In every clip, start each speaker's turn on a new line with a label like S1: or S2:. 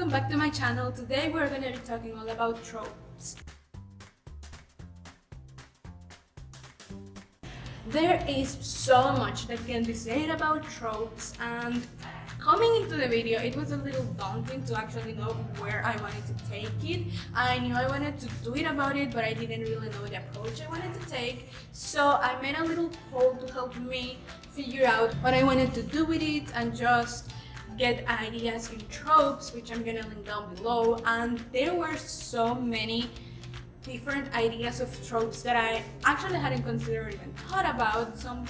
S1: welcome back to my channel. Today we're going to be talking all about tropes. There is so much that can be said about tropes, and coming into the video it was a little daunting to actually know where I wanted to take it. I knew I wanted to do it about it, but I didn't really know the approach I wanted to take, so I made a little poll to help me figure out what I wanted to do with it and just get ideas in tropes, which I'm gonna link down below. And there were so many different ideas of tropes that I actually hadn't considered, even thought about, some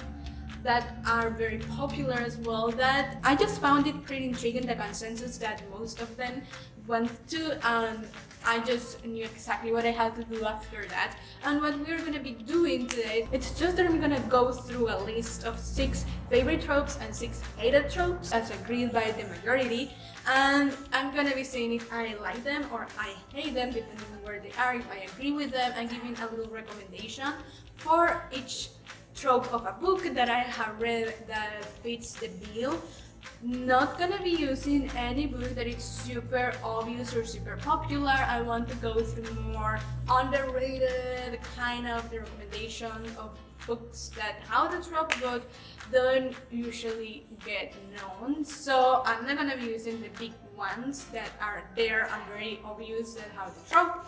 S1: that are very popular as well, that I just found it pretty intriguing, the consensus that most of them went to, and I just knew exactly what I had to do after that. And what we're going to be doing today, it's just that I'm going to go through a list of 6 favorite tropes and 6 hated tropes as agreed by the majority, and I'm going to be saying if I like them or I hate them depending on where they are, if I agree with them, and giving a little recommendation for each trope of a book that I have read that fits the bill. Not gonna be using any book that is super obvious or super popular. I want to go through more underrated kind of the recommendation of books that how the trope book don't usually get known. So I'm not gonna be using the big ones that are there and very obvious that how the trope.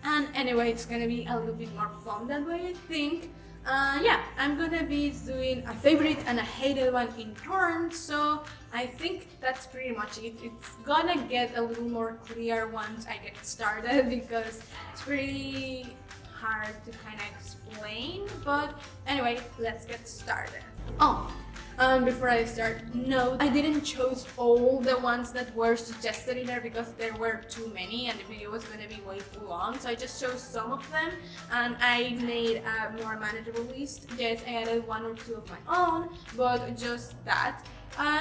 S1: And anyway, it's gonna be a little bit more fun that way, I think. Yeah, I'm gonna be doing a favorite and a hated one in turn, so I think that's pretty much it. It's gonna get a little more clear once I get started because it's pretty hard to kind of explain, but anyway, let's get started. Before I start, no, I didn't choose all the ones that were suggested in there because there were too many and the video was going to be way too long, so I just chose some of them and I made a more manageable list. Yes, I added 1 or 2 of my own, but just that.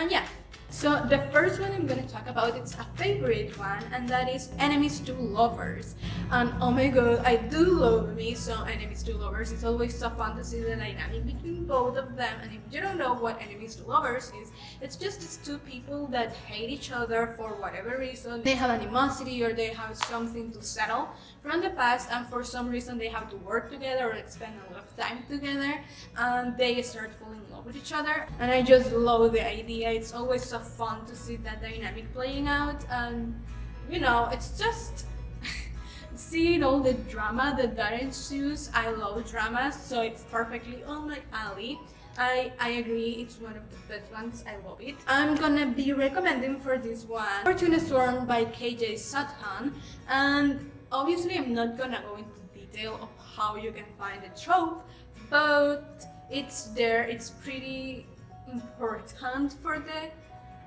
S1: Yeah. So the first one I'm going to talk about, it's a favorite one, and that is enemies to lovers. And oh my god, I do love me some enemies to lovers. It's always so fun to see the dynamic between both of them. And if you don't know what enemies to lovers is, it's just these 2 people that hate each other for whatever reason. They have animosity or they have something to settle from the past, and for some reason they have to work together or spend a lot of time together, and they start falling in love with each other. And I just love the idea. It's always so fun to see that dynamic playing out, and you know, it's just seeing all the drama that ensues. I love drama, so it's perfectly on my alley. I agree, it's one of the best ones. I love it. I'm gonna be recommending for this one Fortune Storm by KJ Sutton, and obviously I'm not gonna go into detail of how you can find the trope, but it's there. It's pretty important for the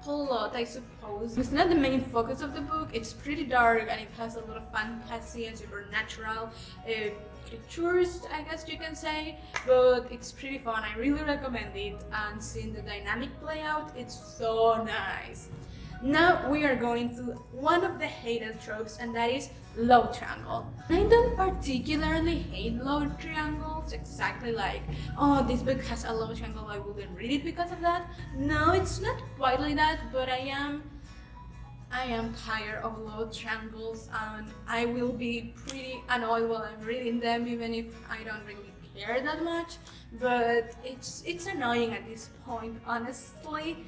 S1: plot, I suppose. It's not the main focus of the book. It's pretty dark and it has a lot of fantasy and supernatural creatures, I guess you can say, but it's pretty fun. I really recommend it, and seeing the dynamic play out, it's so nice. Now we are going to one of the hated tropes, and that is love triangle. I don't particularly hate love triangles, exactly like, oh, this book has a love triangle, I wouldn't read it because of that. No, it's not quite like that, but I am tired of love triangles, and I will be pretty annoyed while I'm reading them, even if I don't really care that much. But it's annoying at this point, honestly.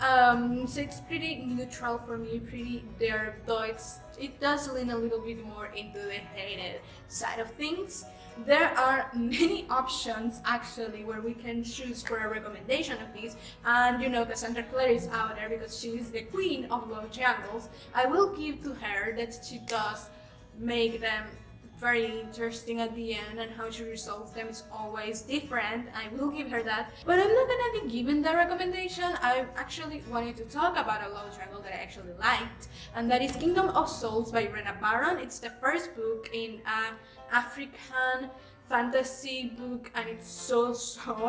S1: So it's pretty neutral for me, pretty there, though it does lean a little bit more into the hated side of things. There are many options actually where we can choose for a recommendation of these, and you know, Cassandra Clare is out there because she is the queen of love triangles. I will give to her that she does make them very interesting at the end, and how she resolves them is always different. I will give her that, but I'm not gonna be giving the recommendation. I actually wanted to talk about a love triangle that I actually liked, and that is Kingdom of Souls by Rena Barron. It's the first book in an African fantasy book, and it's so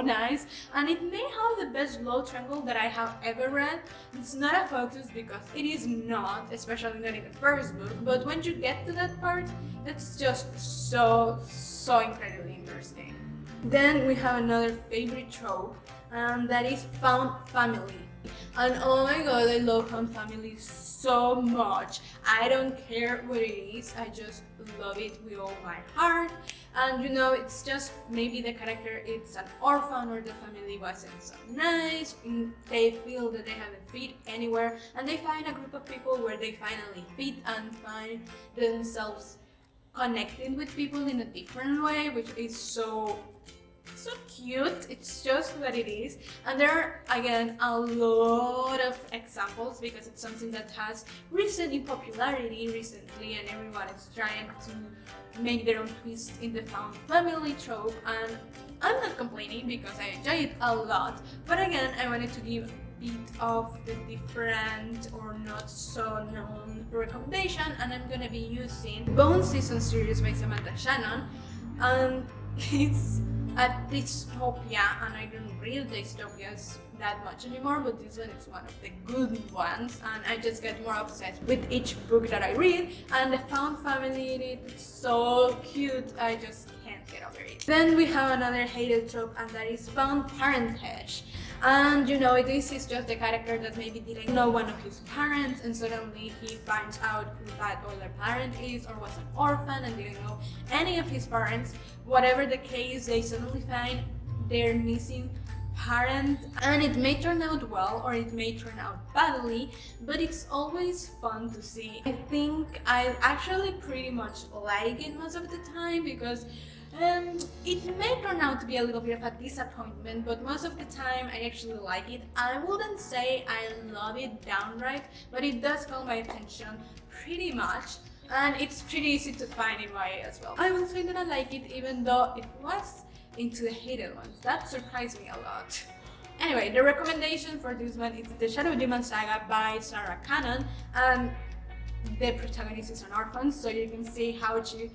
S1: nice, and it may have the best love triangle that I have ever read. It's not a focus because it is not, especially not in the first book, but when you get to that part, it's just so incredibly interesting. Then we have another favorite trope, and that is found family. And oh my god, I love Found Family so much. I don't care what it is, I just love it with all my heart. And you know, it's just maybe the character it's an orphan or the family wasn't so nice. They feel that they haven't fit anywhere, and they find a group of people where they finally fit and find themselves connecting with people in a different way, which is so cute. It's just what it is. And there are again a lot of examples because it's something that has risen in popularity recently, and everyone is trying to make their own twist in the found family trope, and I'm not complaining because I enjoy it a lot. But again, I wanted to give a bit of the different or not so known recommendation, and I'm gonna be using Bone Season series by Samantha Shannon, and it's a dystopia, and I don't read dystopias that much anymore, but this one is one of the good ones, and I just get more obsessed with each book that I read, and the found family in it is so cute, I just can't get over it. Then we have another hated trope, and that is found parentage. And you know, this is just the character that maybe didn't know one of his parents, and suddenly he finds out who that other parent is, or was an orphan and didn't know any of his parents. Whatever the case, they suddenly find their missing parent, and it may turn out well or it may turn out badly, but it's always fun to see. I think I actually pretty much like it most of the time because it may turn out to be a little bit of a disappointment, but most of the time I actually like it. I wouldn't say I love it downright, but it does call my attention pretty much, and it's pretty easy to find in YA as well. I will say that I like it even though it was into the hated ones. That surprised me a lot. Anyway, the recommendation for this one is the Shadow Demon Saga by Sarah Cannon, and the protagonist is an orphan, so you can see how she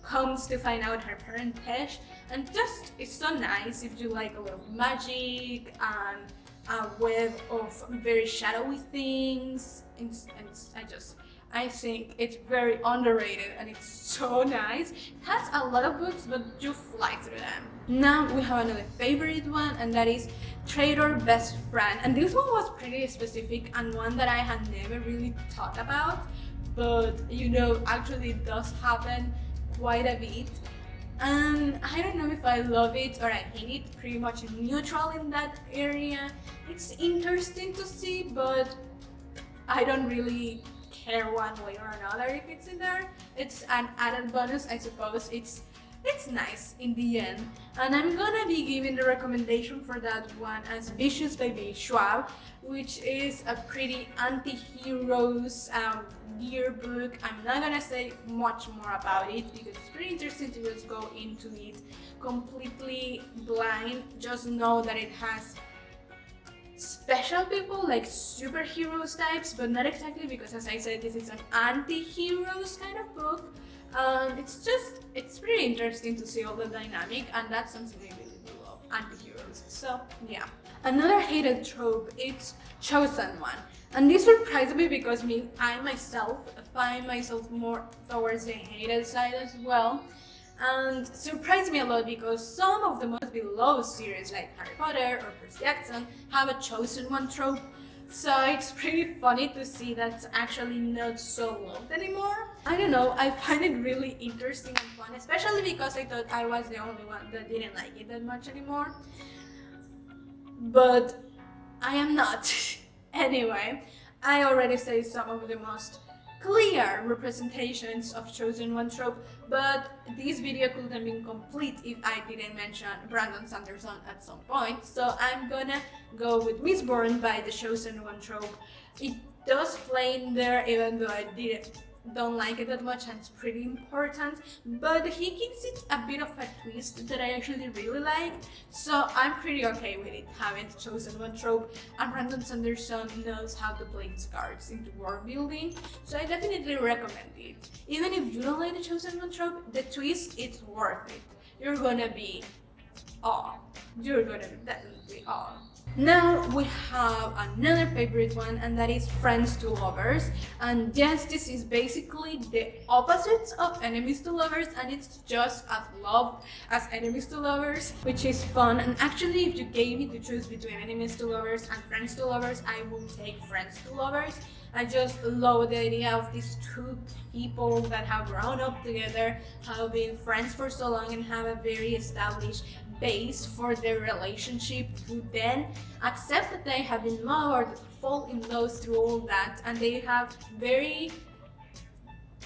S1: comes to find out her parentage, and just it's so nice if you like a lot of magic and a web of very shadowy things, and I think it's very underrated and it's so nice. It has a lot of books, but you fly through them. Now we have another favorite one, and that is Traitor Best Friend, and this one was pretty specific and one that I had never really thought about, but you know, actually it does happen quite a bit, and I don't know if I love it or I hate it, pretty much neutral in that area. It's interesting to see, but I don't really care one way or another if it's in there. It's an added bonus, I suppose. It's nice in the end, and I'm gonna be giving the recommendation for that one as Vicious by B. Schwab, which is a pretty anti-heroes gear book. I'm not gonna say much more about it because it's pretty interesting to just go into it completely blind. Just know that it has special people like superheroes types, but not exactly, because as I said, this is an anti-heroes kind of book. It's pretty interesting to see all the dynamic, and that's something I really do love, anti-heroes. So yeah. Another hated trope is Chosen One, and this surprised me because I myself find myself more towards the hated side as well, and surprised me a lot because some of the most beloved series like Harry Potter or Percy Jackson have a Chosen One trope. So it's pretty funny to see that's actually not so loved anymore. I don't know, I find it really interesting and fun, especially because I thought I was the only one that didn't like it that much anymore. But I am not. Anyway, I already said some of the most clear representations of Chosen One trope, but this video couldn't have been complete if I didn't mention Brandon Sanderson at some point, so I'm gonna go with Mistborn by the Chosen One trope. It does play in there even though I don't like it that much, and it's pretty important, but he gives it a bit of a twist that I actually really like, so I'm pretty okay with it having the Chosen One trope, and Brandon Sanderson knows how to play his cards into world building, so I definitely recommend it. Even if you don't like the Chosen One trope, the twist is worth it. You're gonna be awe. You're gonna be definitely awe. Now we have another favorite one, and that is friends to lovers. And yes, this is basically the opposite of enemies to lovers, and it's just as loved as enemies to lovers, which is fun. And actually, if you gave me to choose between enemies to lovers and friends to lovers, I will take friends to lovers. I just love the idea of these two people that have grown up together, have been friends for so long, and have a very established base for their relationship, to then accept that they have been loved or fall in love through all that, and they have very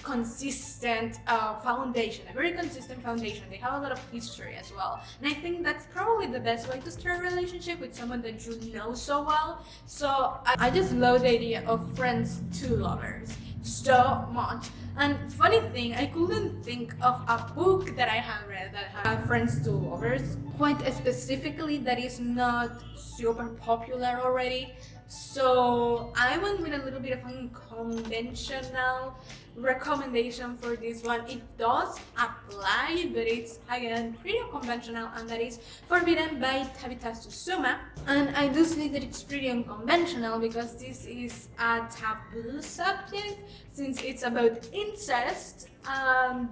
S1: consistent foundation, a very consistent foundation. They have a lot of history as well, and I think that's probably the best way to start a relationship with someone that you know so well. So I just love the idea of friends to lovers so much. And funny thing, I couldn't think of a book that I have read that had friends to lovers, quite specifically, that is not super popular already. So I went with a little bit of unconventional recommendation for this one. It does apply, but it's again pretty unconventional, and that is Forbidden by Tabitha Susuma. And I do say that it's pretty unconventional because this is a taboo subject, since it's about incest, and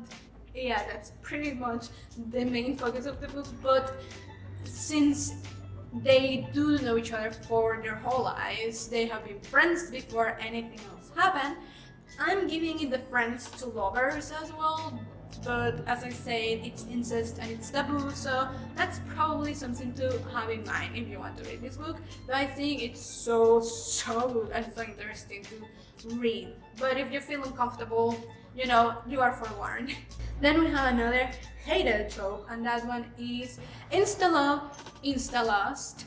S1: yeah, that's pretty much the main focus of the book. But since they do know each other for their whole lives, they have been friends before anything else happened, I'm giving it the friends to lovers as well. But as I said, it's incest and it's taboo, so that's probably something to have in mind if you want to read this book. But I think it's so good and so interesting to read. But if you feel uncomfortable, you know, you are forewarned. Then we have another hated trope, and that one is InstaLove, InstaLust.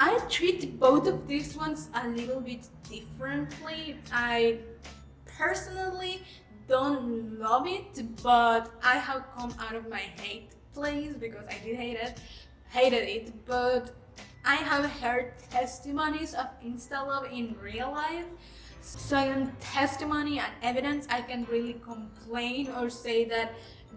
S1: I treat both of these ones a little bit differently. I personally don't love it, but I have come out of my hate place because I did hated it, but I have heard testimonies of InstaLove in real life. So on testimony and evidence, I can really complain or say that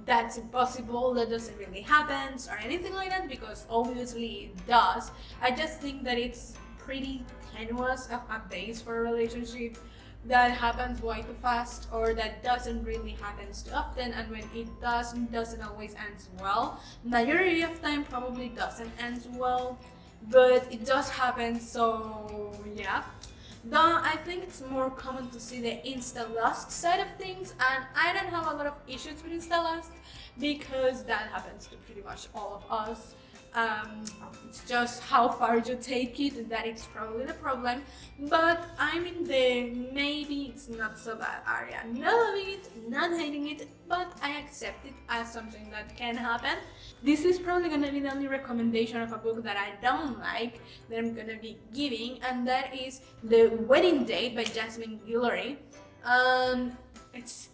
S1: that's impossible, that doesn't really happen, or anything like that, because obviously it does. I just think that it's pretty tenuous of a base for a relationship that happens way too fast, or that doesn't really happen too often, and when it doesn't always end well. Majority of time probably doesn't end well, but it does happen, so yeah. Though I think it's more common to see the InstaLust side of things, and I don't have a lot of issues with InstaLust because that happens to pretty much all of us. It's just how far you take it that it's probably the problem, but I'm in the maybe it's not so bad area. Not loving it, not hating it, but I accept it as something that can happen. This is probably gonna be the only recommendation of a book that I don't like that I'm gonna be giving, and that is The Wedding Date by Jasmine Guillory. It's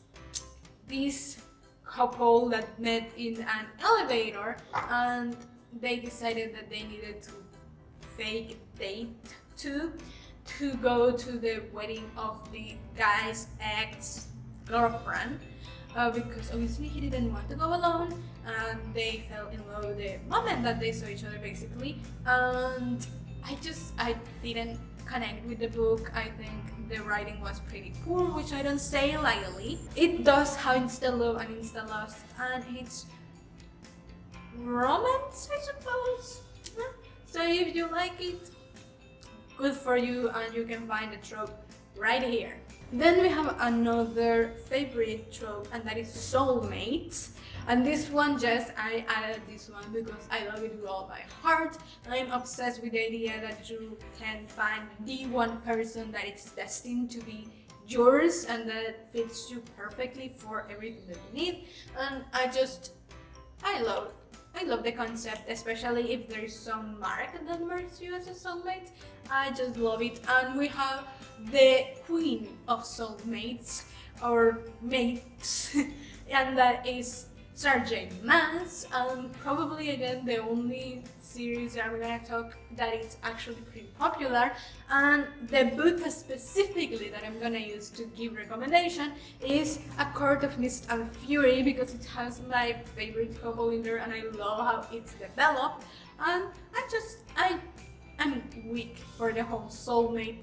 S1: this couple that met in an elevator, and they decided that they needed to fake date to go to the wedding of the guy's ex-girlfriend, because obviously he didn't want to go alone, and they fell in love the moment that they saw each other, basically. And I didn't connect with the book. I think the writing was pretty poor, which I don't say lightly. It does have InstaLove and InstaLust, and it's romance, I suppose. So if you like it, good for you, and you can find the trope right here. Then we have another favorite trope, and that is Soulmates. And this one, just I added this one because I love it with all my heart. I'm obsessed with the idea that you can find the one person that is destined to be yours and that fits you perfectly for everything that you need. And I love the concept, especially if there is some mark that marks you as a soulmate. I just love it. And we have the queen of soulmates, or mates, and that is Sergeant Mass. Probably again the only series that I'm gonna talk that is actually pretty popular, and the book specifically that I'm gonna use to give recommendation is A Court of Mist and Fury, because it has my favorite couple in there and I love how it's developed. and I'm weak for the whole soulmate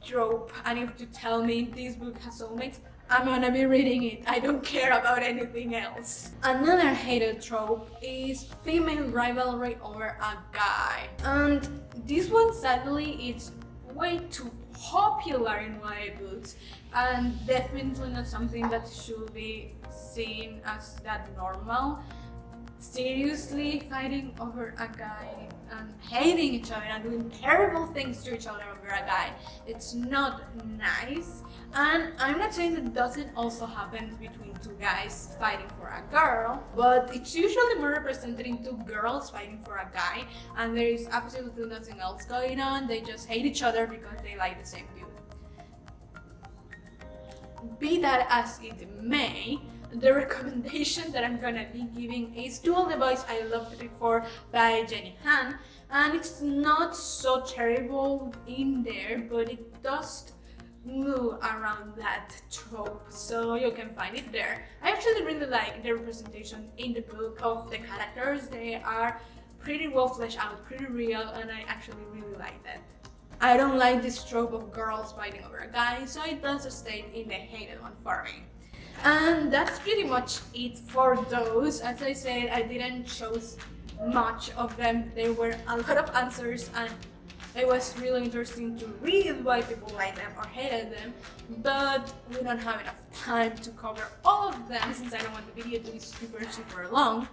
S1: trope, and if you tell me this book has soulmates, I'm gonna be reading it. I don't care about anything else. Another hated trope is female rivalry over a guy. And this one, sadly, is way too popular in YA books, and definitely not something that should be seen as that normal. Seriously, fighting over a guy and hating each other and doing terrible things to each other over a guy, it's not nice. And I'm not saying that doesn't also happen between two guys fighting for a girl, but it's usually more represented in two girls fighting for a guy, and there is absolutely nothing else going on. They just hate each other because they like the same dude. Be that as it may, the recommendation that I'm gonna be giving is To All the Boys I Loved Before by Jenny Han, and it's not so terrible in there, but it does move around that trope, so you can find it there. I actually really like the representation in the book of the characters. They are pretty well fleshed out, pretty real, and I actually really like that. I don't like this trope of girls fighting over a guy, so it does stay in the hated one for me. And that's pretty much it for those. As I said, I didn't choose much of them. There were a lot of answers, and it was really interesting to read why people liked them or hated them, but we don't have enough time to cover all of them since I don't want the video to be super long.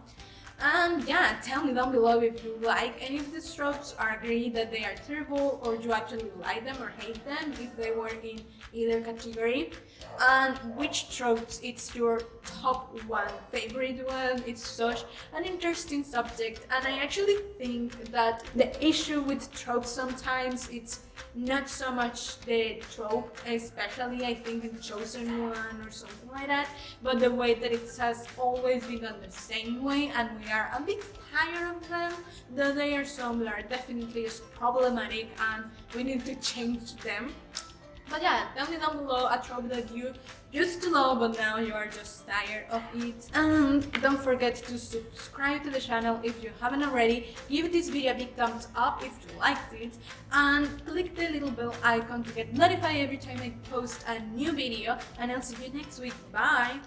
S1: And yeah, tell me down below if you like any of these tropes or agree that they are terrible, or you actually like them or hate them if they were in either category, and which tropes it's your top one favorite one. It's such an interesting subject, and I actually think that the issue with tropes sometimes it's not so much the trope, especially I think in Chosen One or something like that, but the way that it has always been done the same way, and we are a bit tired of them. Though they are similar, definitely is problematic, and we need to change them. But yeah, tell me down below a trope that you used to love but now you are just tired of it. And don't forget to subscribe to the channel if you haven't already. Give this video a big thumbs up if you liked it, and click the little bell icon to get notified every time I post a new video. And I'll see you next week. Bye!